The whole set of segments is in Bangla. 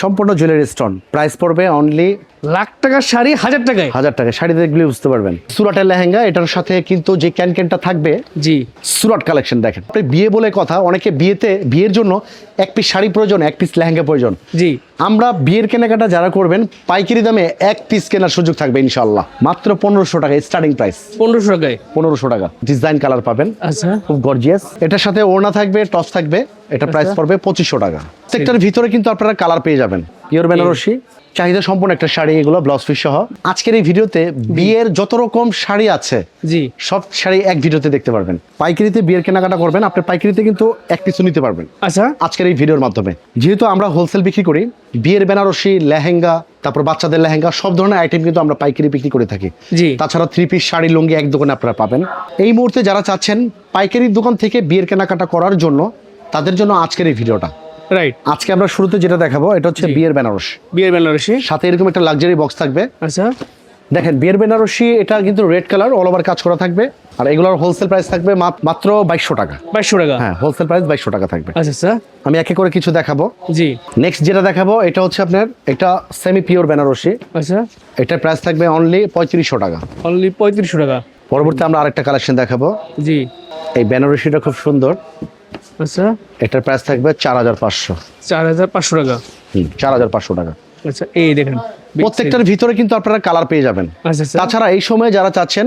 সম্পূর্ণ জুয়েলারি স্টোন, প্রাইস পড়বে অনলি লাখ টাকার শাড়ি 1000 টাকায়। 1000 টাকা। শাড়ি দেখলে বুঝতে পারবেন সুরাটের লেহেঙ্গা, এটার সাথে কিন্তু যে ক্যানটা থাকবে জি সুরাট কালেকশন। দেখেন আপনি বিয়ে বলে কথা, অনেকে বিয়ের জন্য এক পিস শাড়ি প্রয়োজন, এক পিস লেহেঙ্গা প্রয়োজন। জি আমরা বিয়ের কেনাকাটা যারা করবেন পাইকারি দামে এক পিস কেনার সুযোগ থাকবে ইনশাআল্লাহ, মাত্র 1500 টাকা স্টার্টিং প্রাইস। 1500 টাকায় 1500 টাকা ডিজাইন কালার পাবেন, আচ্ছা খুব গর্জিয়াস। এটার সাথে ওড়না থাকবে, টস থাকবে, এটা প্রাইস পড়বে 2500 টাকা। প্রত্যেকটার ভিতরে কিন্তু আপনারা কালার পেয়ে যাবেন। পিওর বেনারসি, চাহিদা সম্পূর্ণ একটা শাড়ি, এগুলো ব্লাউজ পিস সহ। আজকের এই ভিডিওতে বিয়ের যত রকম শাড়ি আছে জি সব শাড়ি এক ভিডিওতে দেখতে পারবেন। পাইকারিতে বিয়ের কেনাকাটা করবেন, আপনি পাইকারিতে কিন্তু এক পিছু নিতে পারবেন আচ্ছা আজকের এই ভিডিওর মাধ্যমে। যেহেতু আমরা হোলসেল বিক্রি করি, বিয়ের বেনারসি, লেহেঙ্গা, তারপর বাচ্চাদের লেহেঙ্গা, সব ধরনের আইটেম কিন্তু আমরা পাইকারি বিক্রি করে থাকি। জি তাছাড়া 3 পিস শাড়ি, লুঙ্গি এক দোকানে আপনারা পাবেন। এই মুহূর্তে যারা চাচ্ছেন পাইকারি দোকান থেকে বিয়ের কেনাকাটা করার জন্য, তাদের জন্য আজকের এই ভিডিওটা। রাইট, আজকে আমরা শুরুতে যেটা দেখাবো এটা হচ্ছে বিয়ের বেনারসি। বিয়ের বেনারসি সাথে এরকম একটা লাক্সারি বক্স থাকবে। আচ্ছা দেখেন বিয়ের বেনারসি, এটা কিন্তু রেড কালার, অল ওভার কাজ করা থাকবে। আর এগুলোর হোলসেল প্রাইস থাকবে মাত্র 2200 টাকা। 2200 টাকা, হ্যাঁ, হোলসেল প্রাইস 2200 টাকা থাকবে। আচ্ছা আচ্ছা আমি একে করে কিছু দেখাবো। জি নেক্সট যেটা দেখাবো এটা হচ্ছে আপনার এটা সেমি পিওর বেনারসি। আচ্ছা এটার প্রাইস থাকবে অনলি 3500 টাকা। অনলি 3500 টাকা। পরবর্তী আমরা আরেকটা কালেকশন দেখাবো। জি এই বেনারসিটা খুব সুন্দর, আচ্ছা এটার প্রাইস থাকবে 4500। 4500 টাকা। 4500 টাকা। আচ্ছা এই দেখেন প্রত্যেকটার ভিতরে কিন্তু আপনারা কালার পেয়ে যাবেন। আচ্ছা আচ্ছা তাছাড়া এই সময় যারা চাচ্ছেন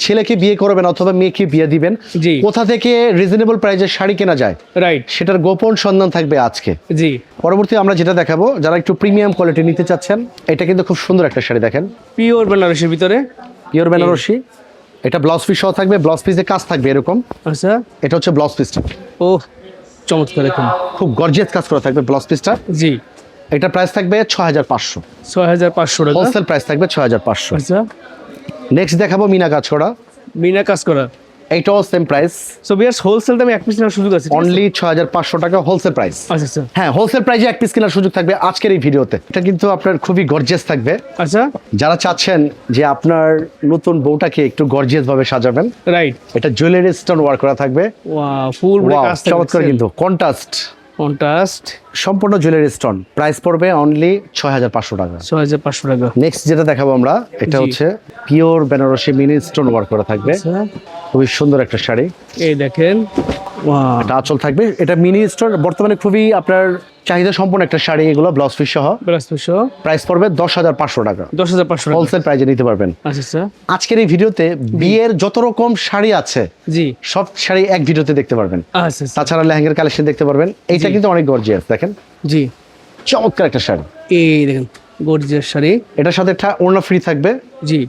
ছেলেকে বিয়ে করবেন অথবা মেয়েকে বিয়ে দিবেন, জি কোথা থেকে রিজনেবল প্রাইসে শাড়ি কেনা যায় রাইট সেটার গোপন সন্ধান থাকবে আজকে। জি পরবর্তী আমরা যেটা দেখাবো, যারা একটু প্রিমিয়াম কোয়ালিটি নিতে চাচ্ছেন, এটা কিন্তু খুব সুন্দর একটা শাড়ি। দেখেন পিওর বেনারসির ভিতরে পিওর বেনারসি, এটা ব্লাউজ পিস সহ থাকবে, ব্লাউজ পিসে কাজ থাকবে এরকম। আচ্ছা এটা হচ্ছে ব্লাউজ পিসটা, ও চমৎকার দেখুন, খুব গর্জিয়াস কাজ করা থাকবে ব্লাউজ পিসটা। জি এটা প্রাইস থাকবে 6500। 6500 টাকা। হোলসেল প্রাইস থাকবে 6500। আচ্ছা নেক্সট দেখাবো মিনা কাজ করা, মিনা কাজ করা। এইটাও সেম প্রাইস, সো বিয়ার্স হোলসেল দামে এক পিস নেওয়ার সুযোগ আছে, ঠিক আছে? অনলি 6500 টাকা হোলসেল প্রাইস। আচ্ছা আচ্ছা হ্যাঁ, হোলসেল প্রাইসে এক পিস কেনার সুযোগ থাকবে আজকের এই ভিডিওতে। এটা কিন্তু আপনার খুবই গর্জিয়াস থাকবে। আচ্ছা যারা চাচ্ছেন যে আপনার নতুন বউটাকে একটু গর্জিয়াস ভাবে সাজাবেন, রাইট, এটা জুয়েলারি স্টোন ওয়ার্ক করা থাকবে। ওয়াও ফুল বডি Wow, কাজ থাকবে, চমৎকার কিন্তু কন্ট্রাস্ট, কন্ট্রাস্ট। সম্পূর্ণ জুয়েলারি স্টোন, প্রাইস পড়বে অনলি 6500 টাকা। 6500 টাকা। নেক্সট যেটা দেখাবো আমরা, এটা জি। হচ্ছে pure Banarasi mini stone work করা থাকবে। আচ্ছা খুবই সুন্দর একটা শাড়ি, এই দেখেন, ওয়াও এটা আঁচল থাকবে। এটা মিনি স্টোন, বর্তমানে খুবই আপনার চাহিদা সম্পন্ন একটা শাড়ি, এগুলো ব্লাউজ পিস সহ। ব্লাউজ পিস সহ প্রাইস পড়বে 10500 টাকা। 10500 টাকা। হোলসেল প্রাইসে নিতে পারবেন। আচ্ছা আচ্ছা আজকের এই ভিডিওতে বিয়ের যত রকম শাড়ি আছে জি সব শাড়ি এক ভিডিওতে দেখতে পারবেন। আচ্ছা আচ্ছা তাছাড়া লেহেঙ্গার কালেকশন দেখতে পারবেন। এইটা জি। কিন্তু অনেক গর্জিয়াস, দেখেন জি চমৎকার একটা শাড়ি। এই দেখেন গর্জিয়াস শাড়ি। এটার সাথে একটা ওড়না ফ্রি থাকবে। জি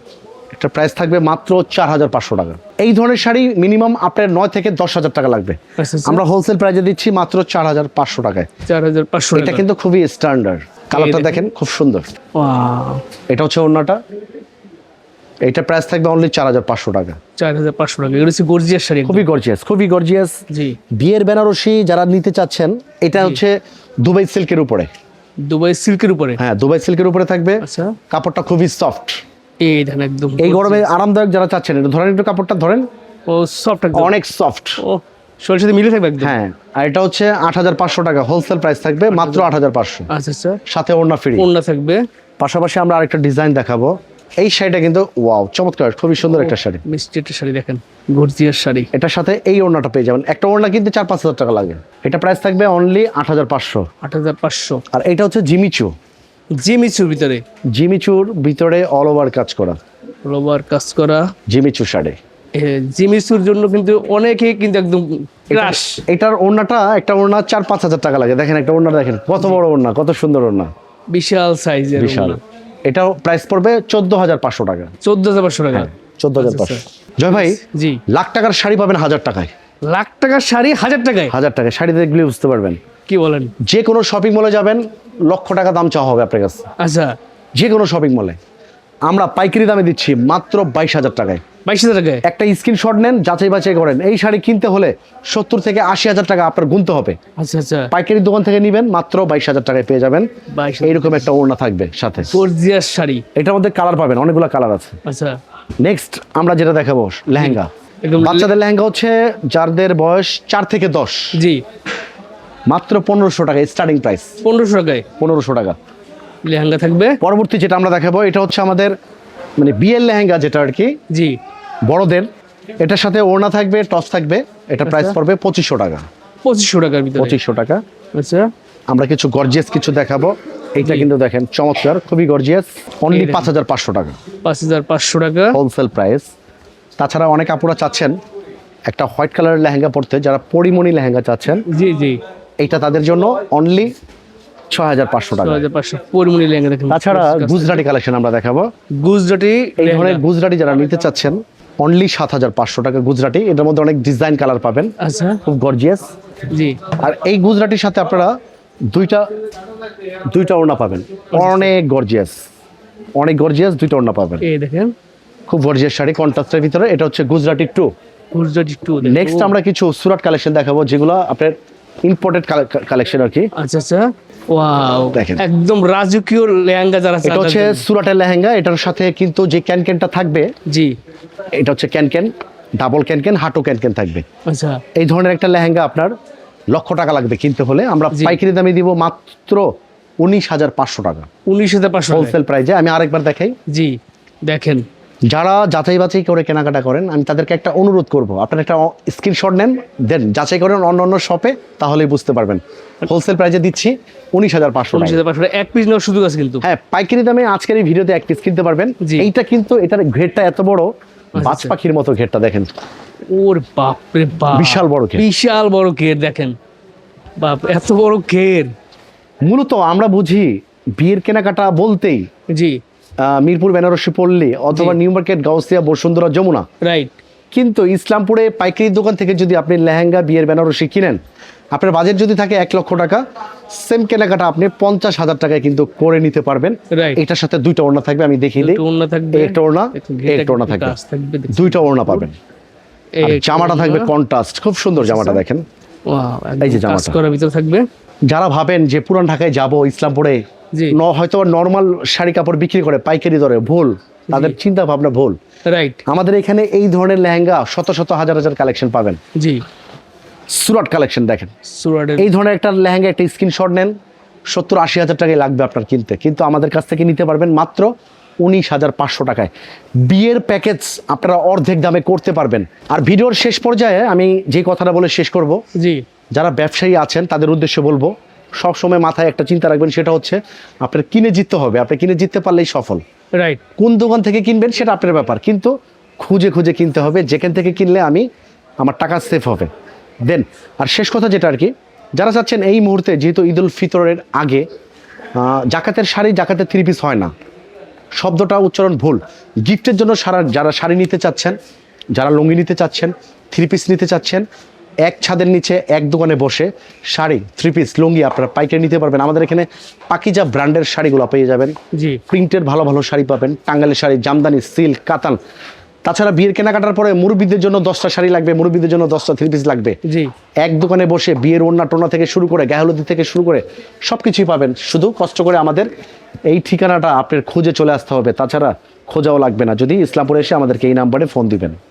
একটা প্রাইস থাকবে মাত্র 4500 টাকা। এই ধরনের শাড়ি মিনিমাম আপনার 9 থেকে 10,000 টাকা লাগবে। আচ্ছা আচ্ছা আমরা হোলসেল প্রাইসে দিচ্ছি মাত্র 4500 টাকায়। 4500 এটা টাকা। কিন্তু খুবই স্ট্যান্ডার্ড, কালারটা দেখেন। দেখেন খুব সুন্দর। ওয়াও এটা হচ্ছে ওড়নাটা, এইটা প্রাইস থাকবে অনলি 4500 টাকা। 4500 টাকা। এগুলো হচ্ছে গর্জিয়াস শাড়ি, খুবই গর্জিয়াস, খুবই গর্জিয়াস। জি বিয়ের বেনারসি যারা নিতে চাচ্ছেন, এটা হচ্ছে দুবাই সিল্কের উপরে। দুবাই সিল্কের উপরে। হ্যাঁ, দুবাই সিল্কের উপরে থাকবে। আচ্ছা কাপড়টা খুবই সফট, এই দেখেন একদম এই গরমে আরামদায়ক যারা চাচ্ছেন, এটা ধরেন একটু কাপড়টা ধরেন, ও সফট একদম, অনেক সফট। ও শরীরের সাথে মিলে থাকবে একদম। হ্যাঁ, আর এটা হচ্ছে 8500 টাকা। হোলসেল প্রাইস থাকবে মাত্র 8500, আচ্ছা আচ্ছা সাথে ওড়না ফ্রি। ওড়না থাকবে। পাশাপাশি আমরা আরেকটা ডিজাইন দেখাবো। এই শাড়িটা কিন্তু ওয়াও চমৎকার, খুবই সুন্দর একটা শাড়ি। মিষ্টি একটা শাড়ি দেখেন, গর্জিয়াস শাড়ি। এটার সাথে এই ওড়নাটা পেয়ে যাবেন। একটা ওড়না কিন্তু 4-5 হাজার টাকা লাগে। এটা প্রাইস থাকবে অনলি 8500। 8500। আর এটা হচ্ছে জিমিচু। জিমিচুর ভিতরে, জিমিচুর ভিতরে অল ওভার কাজ করা রোবার কাজ করা জিমিচু শাড়ি। জিমিচুর জন্য কিন্তু অনেকেই কিন্তু একদম ক্রাশ। এটার ওড়নাটা, একটা ওড়না 4-5 হাজার টাকা লাগে। দেখেন একটা ওড়না, দেখেন কত বড় ওড়না, কত সুন্দর ওড়না, বিশাল সাইজের, বিশাল। এটাও প্রাইস পড়বে 14500 টাকা। 14500 টাকা। 14500। জয় ভাই, জি লাখ টাকার শাড়ি পাবেন 1000 টাকায়। লাখ টাকার শাড়ি 1000 টাকায়? 1000 টাকায় শাড়ি দেখলে বুঝতে পারবেন। কি বলেন? যে কোনো শপিং মলে যাবেন, লক্ষ টাকা দাম চাওয়া হবে আপনার কাছে। আচ্ছা যে কোনো শপিং মলে আমরা পাইকারি দামে দিচ্ছি মাত্র 22000 টাকায়। 22000 টাকায়? একটা স্ক্রিনশট নেন, যাচাই বাছাই করেন। এই শাড়ি কিনতে হলে 70 থেকে 80,000 টাকা আপনার গুনতে হবে। আচ্ছা আচ্ছা পাইকারি দোকান থেকে নিবেন, মাত্র 22000 টাকায় পেয়ে যাবেন। 22000 এইরকম একটা ওড়না থাকবে সাথে। গর্জিয়াস শাড়ি। এটার মধ্যে কালার পাবেন, অনেকগুলো কালার আছে। আচ্ছা নেক্সট আমরা যেটা দেখাবো লেহেঙ্গা। একদম বাচ্চাদের লেহেঙ্গা হচ্ছে যাদের বয়স 4 থেকে 10। জি মাত্র 1500 টাকা স্টার্টিং প্রাইস, 1500 টাকায় 1500 টাকা। লেহেঙ্গা থাকবে। পরবর্তী যেটা আমরা দেখাবো এটা হচ্ছে আমাদের মানে বিয়ের লেহেঙ্গা, যেটা আর কি জি, বড়দের। এটার সাথে ওড়না থাকবে, টস থাকবে। এটা প্রাইস আচ্ছা। পড়বে 2500 টাকা, 2500 টাকার ভিতরে। 2500 টাকা। আচ্ছা, আমরা কিছু গর্জিয়াস কিছু দেখাবো। এইটা জি। কিন্তু দেখেন চমৎকার, খুবই গর্জিয়াস, অনলি এই দেখেন। 5500 টাকা 5500 টাকা। Wholesale price. তাছাড়া অনেক আপুরা চাচ্ছেন একটা হোয়াইট কালারের লেহেঙ্গা পরতে, যারা পরিমণি লেহেঙ্গা চাচ্ছেন, জি জি, এইটা তাদের জন্য অনলি 6500 টাকা। 6500 পরিমণি লেহেঙ্গা দেখেন। তাছাড়া গুজরাটি কালেকশন আমরা দেখাবো। গুজরাটি এই ধরনের লেহেঙ্গা। গুজরাটি যারা নিতে চাচ্ছেন অনলি 7500 টাকা গুজরাটি। এটার মধ্যে অনেক ডিজাইন কালার পাবেন, আচ্ছা, খুব গর্জিয়াস। জি, আর এই গুজরাটির সাথে আপনারা দুইটা ওড়না পাবেন, অনেক গর্জিয়াস, অনেক গর্জিয়াস দুইটা ওড়না পাবেন। এই দেখেন খুব গর্জিয়াস শাড়ি কন্ট্রাস্টের ভিতরে। এটা হচ্ছে গুজরাটি 2। গুজরাটি 2। নেক্সট আমরা কিছু সুরাট কালেকশন দেখাবো, যেগুলো আপনার ইম্পোর্টেড কালেকশন আর কি। আচ্ছা আচ্ছা, ওয়াও, দেখেন। একদম রাজকীয় লেহেঙ্গা যারা চান এটা হচ্ছে তাদের জন্য। সুরাটের লেহেঙ্গা। এটার সাথে কিন্তু যে ক্যানক্যানটা থাকবে, জি, এটা হচ্ছে ক্যানক্যান, ডাবল ক্যানক্যান, হাঁটু ক্যানক্যান থাকবে। আচ্ছা, এই ধরনের একটা লেহেঙ্গা আপনার লক্ষ টাকা লাগবে কিনতে হলে, আমরা জি। পাইকারি দামে দিব মাত্র 19500 টাকা 19500 হোলসেল প্রাইজে। আমি আরেকবার দেখাই, জি, দেখেন। যারা যাচাই বাছাই করে কেনাকাটা করেন, আমি তাদেরকে একটা অনুরোধ করব, আপনারা একটা স্ক্রিনশট নেন, দেন যাচাই করেন অন্য শপে, তাহলেই বুঝতে পারবেন। হোলসেল প্রাইজে দিচ্ছি 19500 টাকা। 19500 এক পিস নেওয়ার সুযোগ আছে কিন্তু। হ্যাঁ, পাইকারি দামে আজকের এই ভিডিওতে এক পিস কিনতে পারবেন। জি। এইটা কিন্তু এটার ঘেরটা এত বড়, বাজ আচ্ছা। পাখির মতো ঘেরটা দেখেন, ওর বাপ রে বাপ, বিশাল বড় ঘের। বিশাল বড় ঘের দেখেন, বাপ এত বড় ঘের। মূলত আমরা বুঝি বিয়ের কেনাকাটা বলতেই জি, মিরপুর বেনারসি পল্লী অথবা জি। New Market, Gausia, Bashundhara, Jamuna. Right, কিন্তু ইসলামপুরে পাইকারি দোকান থেকে যদি আপনি লেহেঙ্গা বিয়ের বেনারসি কিনেন, আপনার বাজেট যদি থাকে 1 লক্ষ টাকা, সেম কেনাকাটা আপনি 50,000 টাকায় কিন্তু করে নিতে পারবেন। রাইট। এটার সাথে দুইটা ওড়না থাকবে, আমি দেখিয়ে দিই। একটু ওড়না থাকবে, এই একটা ওড়না, একটু এই ঘেরটা একটা ওড়না একটু থাকবে, কাজ থাকবে, দেখছেন? দুইটা ওড়না পাবেন। এই আর একটা জামাটা থাকবে ওড়না। কন্ট্রাস্ট, খুব সুন্দর জামাটা দেখেন। ওয়াও, এই যে একদম কাজ জামাটা। করার ভিতর থাকবে। যারা ভাবেন যে পুরান ঢাকায় যাব ইসলামপুরে, জি। হয়তো নর্মাল শাড়ি কাপড় বিক্রি করে পাইকারি দরে, ভুল, তাদের চিন্তা ভাবনা ভুল। রাইট, আমাদের এখানে এই ধরনের লেহেঙ্গা শত শত হাজার হাজার কালেকশন পাবেন। জি, সুরাট কালেকশন দেখেন, সুরাটের এই ধরনের একটা লেহেঙ্গা একটা স্ক্রিনশট নেন, 70-80 হাজার টাকায় লাগবে আপনার কিনতে, কিন্তু আমাদের কাছ থেকে নিতে পারবেন মাত্র 19,500 টাকায়। বিয়ের প্যাকেজ আপনারা অর্ধেক দামে করতে পারবেন। আর ভিডিওর শেষ পর্যায়ে আমি যে কথাটা বলে শেষ করব, জি, যারা ব্যবসায়ী আছেন তাদের উদ্দেশ্যে বলবো, সব সময় মাথায় একটা চিন্তা রাখবেন, সেটা হচ্ছে আপনার কিনে জিততে হবে। আপনি কিনে জিততে পারলেই সফল। রাইট, কোন দোকান থেকে কিনবেন সেটা আপনার ব্যাপার, কিন্তু খুঁজে খুঁজে কিনতে হবে, যেখান থেকে কিনলে আমার টাকা সেফ হবে। দেন আর শেষ কথা যেটা আর কি, যারা চাচ্ছেন এই মুহূর্তে, যেহেতু ঈদ উল ফিতরের আগে, জাকাতের শাড়ি, জাকাতের 3 পিস হয় না, শব্দটা উচ্চারণ ভুল। গিফটের জন্য যারা শাড়ি নিতে চাচ্ছেন, যারা লুঙ্গি নিতে চাচ্ছেন, 3 পিস নিতে চাচ্ছেন, এক ছাদের নিচে এক দোকানে বসে শাড়ি, 3 পিস, লুঙ্গি আপনারা পাইকারি নিতে পারবেন। আমাদের এখানে পাকিজা ব্র্যান্ডের শাড়িগুলো পেয়ে যাবেন, জি, প্রিন্টের ভালো ভালো শাড়ি পাবেন, টাঙ্গালের শাড়ি, জামদানি, সিল্ক, কাতান। তাছাড়া বিয়ের কেনাকাটার পরে মুরব্বীদের জন্য 10টা শাড়ি লাগবে, মুরব্বীদের জন্য 10টা 3 পিস লাগবে। জি, এক দোকানে বসে বিয়ের ওড়না টোনা থেকে শুরু করে গায়ে থেকে শুরু করে সব কিছুই পাবেন। শুধু কষ্ট করে আমাদের এই ঠিকানাটা আপনার খুঁজে চলে আসতে হবে, তাছাড়া খোঁজাও লাগবে না। যদি ইসলামপুরে এসে আমাদেরকে এই নাম্বারে ফোন দিবেন।